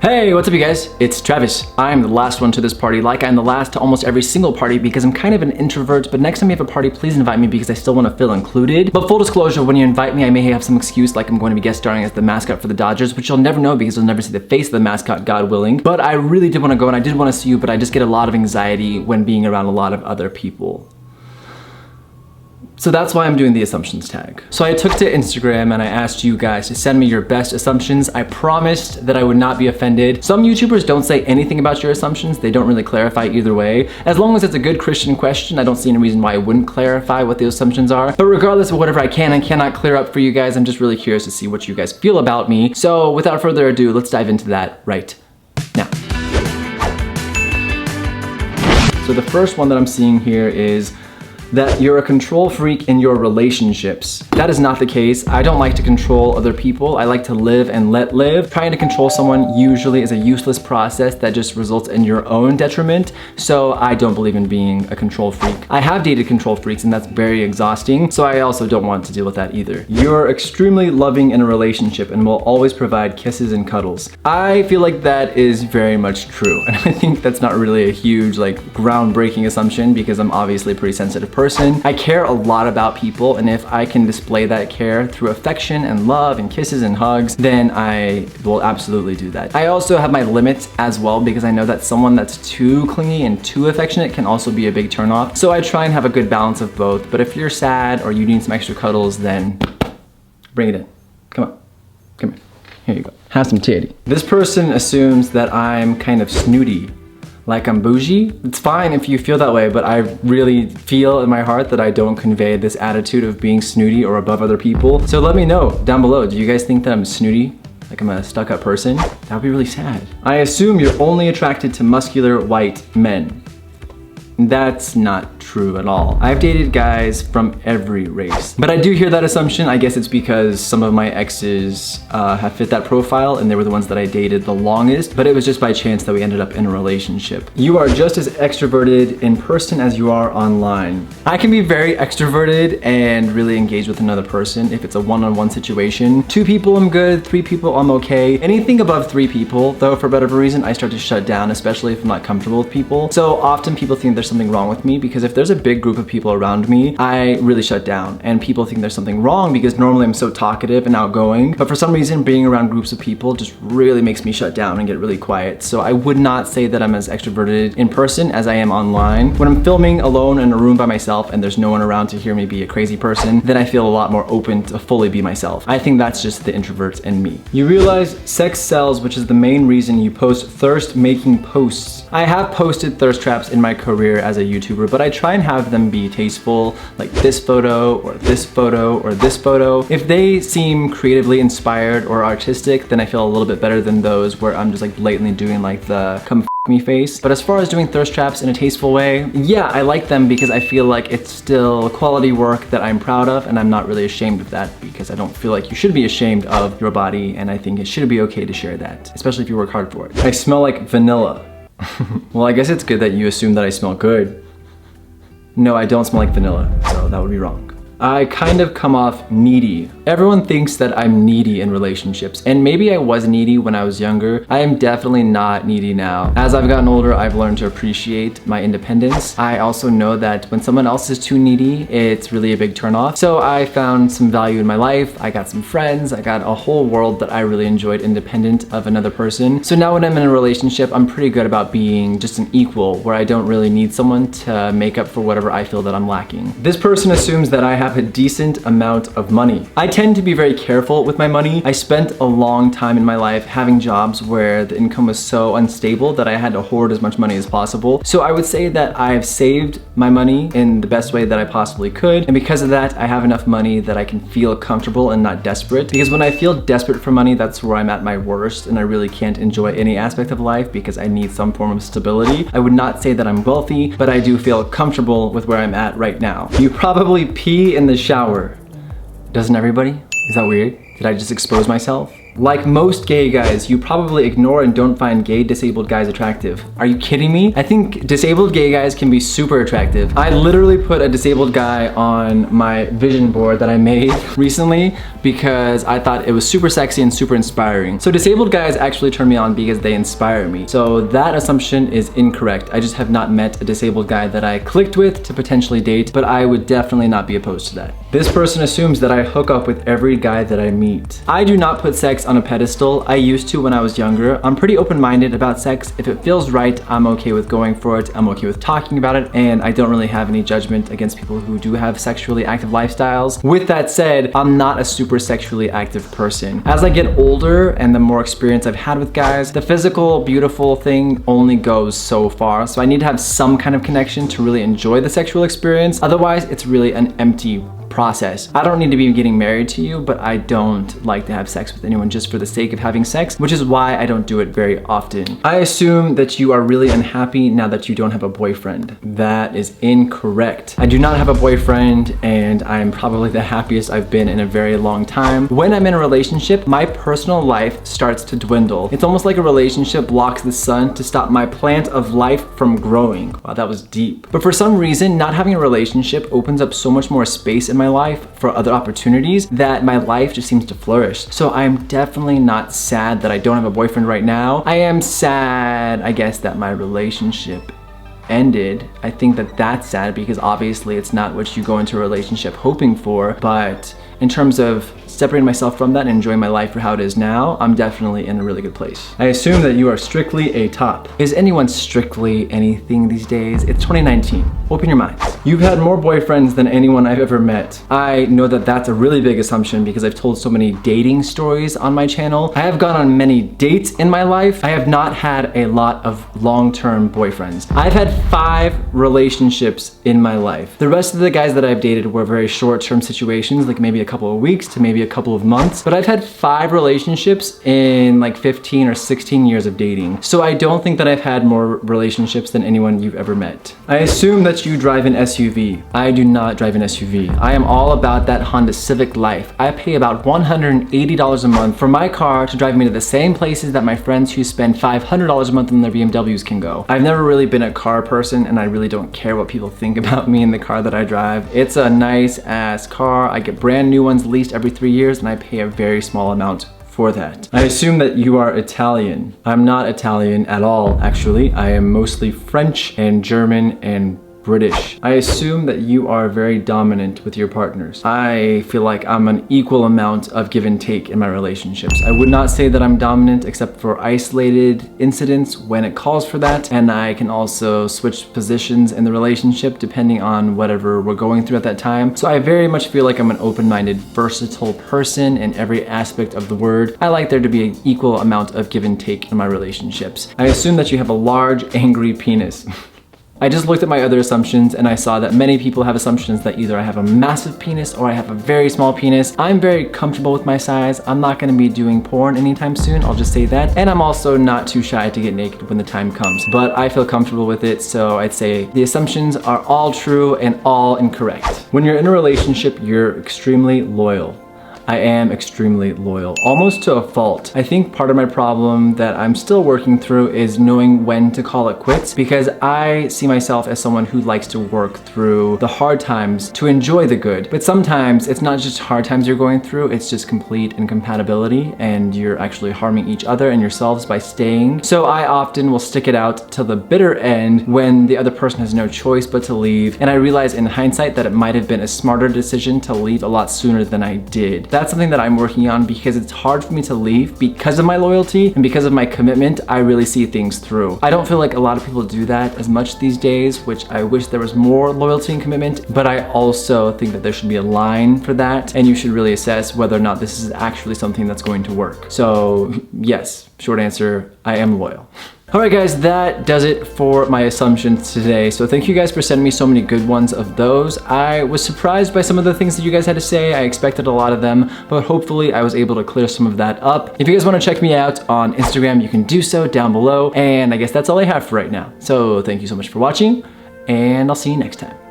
Hey, what's up you guys? It's Travis. I'm the last one to this party, like I'm the last to almost every single party because I'm kind of an introvert, but next time you have a party, please invite me because I still want to feel included. But full disclosure, when you invite me, I may have some excuse like I'm going to be guest starring as the mascot for the Dodgers, which you'll never know because you'll never see the face of the mascot, God willing. But I really did want to go and I did want to see you, but I just get a lot of anxiety when being around a lot of other people. So that's why I'm doing the assumptions tag. So I took to Instagram and I asked you guys to send me your best assumptions. I promised that I would not be offended. Some YouTubers don't say anything about your assumptions. They don't really clarify either way. As long as it's a good Christian question, I don't see any reason why I wouldn't clarify what the assumptions are. But regardless of whatever I can and cannot clear up for you guys, I'm just really curious to see what you guys feel about me. So without further ado, let's dive into that right now. So the first one that I'm seeing here is that you're a control freak in your relationships. That is not the case. I don't like to control other people. I like to live and let live. Trying to control someone usually is a useless process that just results in your own detriment. So I don't believe in being a control freak. I have dated control freaks and that's very exhausting. So I also don't want to deal with that either. You're extremely loving in a relationship and will always provide kisses and cuddles. I feel like that is very much true. And I think that's not really a huge, like, groundbreaking assumption because I'm obviously a pretty sensitive person. I care a lot about people, and if I can display that care through affection and love and kisses and hugs, then I will absolutely do that. I also have my limits as well because I know that someone that's too clingy and too affectionate can also be a big turnoff. So I try and have a good balance of both, but if you're sad or you need some extra cuddles, then bring it in. Come on, come here. Here you go. Have some titty. This person assumes that I'm kind of snooty. Like I'm bougie. It's fine if you feel that way, but I really feel in my heart that I don't convey this attitude of being snooty or above other people. So let me know down below, do you guys think that I'm snooty? Like I'm a stuck-up person? That would be really sad. I assume you're only attracted to muscular white men. That's not true at all. I've dated guys from every race. But I do hear that assumption. I guess it's because some of my exes have fit that profile and they were the ones that I dated the longest, but it was just by chance that we ended up in a relationship. You are just as extroverted in person as you are online. I can be very extroverted and really engage with another person if it's a one-on-one situation. 2 people I'm good, 3 people I'm okay. Anything above 3 people, though for whatever reason, I start to shut down, especially if I'm not comfortable with people. So often people think there's something wrong with me because if there's a big group of people around me, I really shut down and people think there's something wrong because normally I'm so talkative and outgoing, but for some reason being around groups of people just really makes me shut down and get really quiet. So I would not say that I'm as extroverted in person as I am online. When I'm filming alone in a room by myself and there's no one around to hear me be a crazy person, then I feel a lot more open to fully be myself. I think that's just the introvert in me. You realize sex sells, which is the main reason you post thirst-making posts. I have posted thirst traps in my career as a YouTuber, but I try and have them be tasteful, like this photo or this photo or this photo. If they seem creatively inspired or artistic, then I feel a little bit better than those where I'm just like blatantly doing like the come f me face. But as far as doing thirst traps in a tasteful way, yeah, I like them because I feel like it's still quality work that I'm proud of and I'm not really ashamed of that because I don't feel like you should be ashamed of your body and I think it should be okay to share that, especially if you work hard for it. I smell like vanilla. Well, I guess it's good that you assume that I smell good. No, I don't smell like vanilla, so that would be wrong. I kind of come off needy. Everyone thinks that I'm needy in relationships, and maybe I was needy when I was younger. I am definitely not needy now. As I've gotten older, I've learned to appreciate my independence. I also know that when someone else is too needy, it's really a big turnoff. So I found some value in my life. I got some friends. I got a whole world that I really enjoyed independent of another person. So now when I'm in a relationship, I'm pretty good about being just an equal, where I don't really need someone to make up for whatever I feel that I'm lacking. This person assumes that I have a decent amount of money. I tend to be very careful with my money. I spent a long time in my life having jobs where the income was so unstable that I had to hoard as much money as possible. So I would say that I have saved my money in the best way that I possibly could. And because of that, I have enough money that I can feel comfortable and not desperate. Because when I feel desperate for money, that's where I'm at my worst and I really can't enjoy any aspect of life because I need some form of stability. I would not say that I'm wealthy, but I do feel comfortable with where I'm at right now. You probably pee in the shower. Doesn't everybody? Is that weird? Did I just expose myself? Like most gay guys, you probably ignore and don't find gay disabled guys attractive. Are you kidding me? I think disabled gay guys can be super attractive. I literally put a disabled guy on my vision board that I made recently because I thought it was super sexy and super inspiring. So disabled guys actually turn me on because they inspire me. So that assumption is incorrect. I just have not met a disabled guy that I clicked with to potentially date, but I would definitely not be opposed to that. This person assumes that I hook up with every guy that I meet. I do not put sex on a pedestal. I used to when I was younger. I'm pretty open-minded about sex. If it feels right, I'm okay with going for it. I'm okay with talking about it, and I don't really have any judgment against people who do have sexually active lifestyles. With that said, I'm not a super sexually active person. As I get older and the more experience I've had with guys, the physical, beautiful thing only goes so far. So I need to have some kind of connection to really enjoy the sexual experience. Otherwise, it's really an empty process. I don't need to be getting married to you, but I don't like to have sex with anyone just for the sake of having sex, which is why I don't do it very often. I assume that you are really unhappy now that you don't have a boyfriend. That is incorrect. I do not have a boyfriend, and I'm probably the happiest I've been in a very long time. When I'm in a relationship, my personal life starts to dwindle. It's almost like a relationship blocks the sun to stop my plant of life from growing. Wow, that was deep. But for some reason, not having a relationship opens up so much more space in my life for other opportunities that my life just seems to flourish. So I'm definitely not sad that I don't have a boyfriend right now. I am sad, I guess, that my relationship ended. I think that that's sad because obviously it's not what you go into a relationship hoping for, but in terms of separating myself from that and enjoying my life for how it is now, I'm definitely in a really good place. I assume that you are strictly a top. Is anyone strictly anything these days? It's 2019. Open your minds. You've had more boyfriends than anyone I've ever met. I know that that's a really big assumption because I've told so many dating stories on my channel. I have gone on many dates in my life. I have not had a lot of long-term boyfriends. I've had 5 relationships in my life. The rest of the guys that I've dated were very short-term situations, like maybe a couple of weeks to maybe a couple of months, but I've had 5 relationships in like 15 or 16 years of dating. So I don't think that I've had more relationships than anyone you've ever met. I assume that you drive an SUV. I do not drive an SUV. I am all about that Honda Civic life. I pay about $180 a month for my car to drive me to the same places that my friends who spend $500 a month on their BMWs can go. I've never really been a car person, and I really don't care what people think about me in the car that I drive. It's a nice ass car. I get brand new ones leased every 3 years, and I pay a very small amount for that. I assume that you are Italian. I'm not Italian at all, actually. I am mostly French and German and British. I assume that you are very dominant with your partners. I feel like I'm an equal amount of give and take in my relationships. I would not say that I'm dominant except for isolated incidents when it calls for that, and I can also switch positions in the relationship depending on whatever we're going through at that time. So I very much feel like I'm an open-minded, versatile person in every aspect of the word. I like there to be an equal amount of give and take in my relationships. I assume that you have a large, angry penis. I just looked at my other assumptions and I saw that many people have assumptions that either I have a massive penis or I have a very small penis. I'm very comfortable with my size. I'm not gonna be doing porn anytime soon, I'll just say that. And I'm also not too shy to get naked when the time comes, but I feel comfortable with it, so I'd say the assumptions are all true and all incorrect. When you're in a relationship, you're extremely loyal. I am extremely loyal, almost to a fault. I think part of my problem that I'm still working through is knowing when to call it quits, because I see myself as someone who likes to work through the hard times to enjoy the good. But sometimes it's not just hard times you're going through, it's just complete incompatibility and you're actually harming each other and yourselves by staying. So I often will stick it out till the bitter end when the other person has no choice but to leave. And I realize in hindsight that it might have been a smarter decision to leave a lot sooner than I did. That's something that I'm working on because it's hard for me to leave because of my loyalty and because of my commitment. I really see things through. I don't feel like a lot of people do that as much these days, which I wish there was more loyalty and commitment, but I also think that there should be a line for that and you should really assess whether or not this is actually something that's going to work. So yes, short answer, I am loyal. Alright guys, that does it for my assumptions today. So thank you guys for sending me so many good ones of those. I was surprised by some of the things that you guys had to say. I expected a lot of them, but hopefully I was able to clear some of that up. If you guys want to check me out on Instagram, you can do so down below. And I guess that's all I have for right now. So thank you so much for watching, and I'll see you next time.